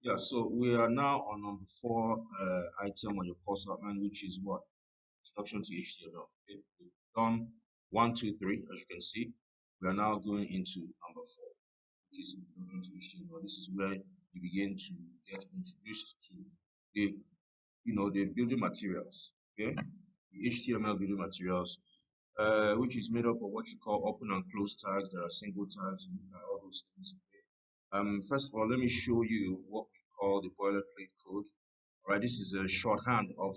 Yeah, so we are now on number 4 item on your course outline, which is what? Introduction to HTML. Okay, we've done 1, 2, 3, as you can see. We are now going into number 4, which is introduction to HTML. This is where you begin to get introduced to the, the building materials. Okay, the HTML building materials, which is made up of what you call open and close tags. There are single tags, all those things. First of all, let me show you what we call the boilerplate code. All right, this is a shorthand of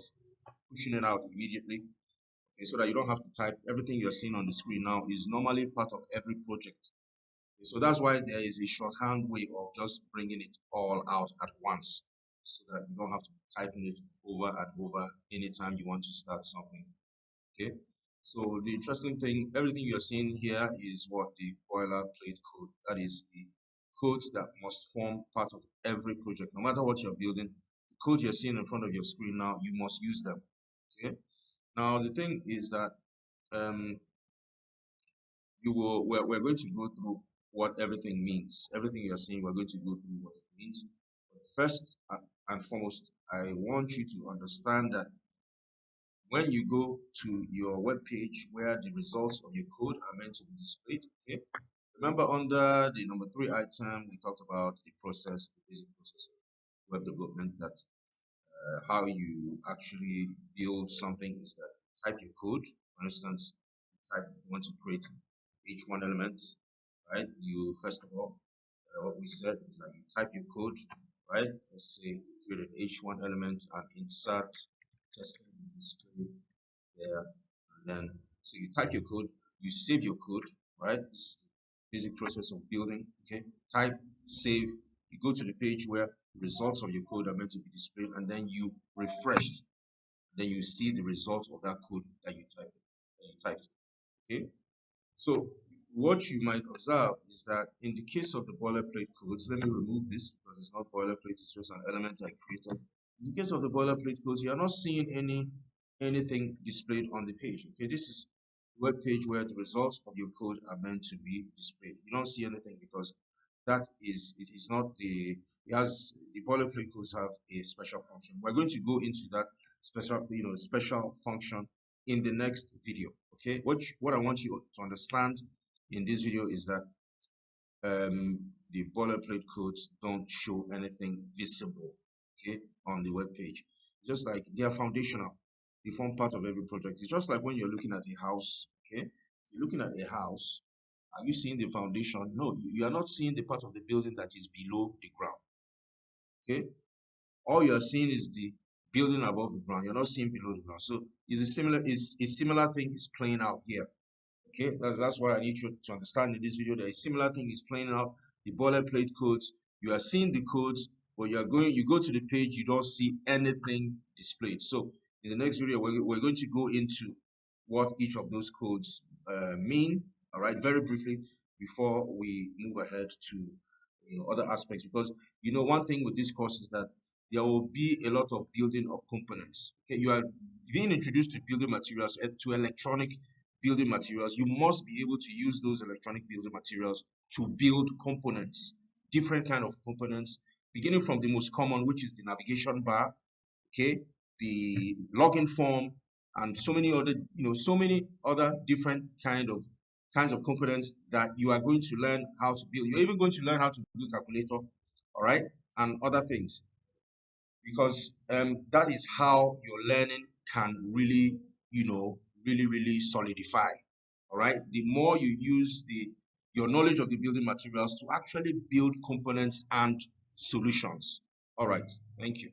pushing it out immediately. Okay, so that you don't have to type. Everything you're seeing on the screen now is normally part of every project. Okay, so that's why there is a shorthand way of just bringing it all out at once, so that you don't have to be typing it over and over anytime you want to start something. Okay, so the interesting thing, everything you're seeing here is what the boilerplate code. That is the codes that must form part of every project. No matter what you're building, the code you're seeing in front of your screen now, you must use them. Okay. Now the thing is that we're going to go through what everything means. Everything you're seeing, we're going to go through what it means. But first and foremost, I want you to understand that when you go to your web page where the results of your code are meant to be displayed, okay, remember under the number 3 item, we talked about the process, the basic process of web development, that how you actually build something is that you type your code. For instance, if you want to create H1 element, right? You first of all, what we said is that you type your code, right? Let's say create an H1 element and insert testing display there, and then so you type your code, you save your code, right? This is the basic process of building. Okay, type, save, you go to the page where the results of your code are meant to be displayed, and then you refresh, then you see the results of that code that you typed. Okay, so what you might observe is that in the case of the boilerplate codes, let me remove this because it's not boilerplate, it's just an element I created. In the case of the boilerplate codes, you are not seeing anything displayed on the page. Okay, this is a web page where the results of your code are meant to be displayed. You don't see anything because it is not the boilerplate codes have a special function. We're going to go into that special function in the next video. Okay, what I want you to understand in this video is that the boilerplate codes don't show anything visible, okay, on the web page. Just like they are foundational, they form part of every project. It's just like when you're looking at a house. Okay, if you're looking at a house, are you seeing the foundation? No, you are not seeing the part of the building that is below the ground. Okay, all you are seeing is the building above the ground. You're not seeing below the ground. So it's a similar thing is playing out here. Okay, that's why I need you to understand in this video that a similar thing is playing out. The boilerplate codes, you are seeing the codes, but you go to the page, you don't see anything displayed. So in the next video, we're going to go into what each of those codes mean, all right, very briefly, before we move ahead to other aspects. Because one thing with this course is that there will be a lot of building of components. Okay, you are being introduced to building materials, to electronic building materials. You must be able to use those electronic building materials to build components, different kind of components, beginning from the most common, which is the navigation bar, okay, the login form, and so many other different kinds of components that you are going to learn how to build. You're even going to learn how to build a calculator, all right, and other things, because that is how your learning can really, really solidify. All right, the more you use your knowledge of the building materials to actually build components and solutions. All right, thank you.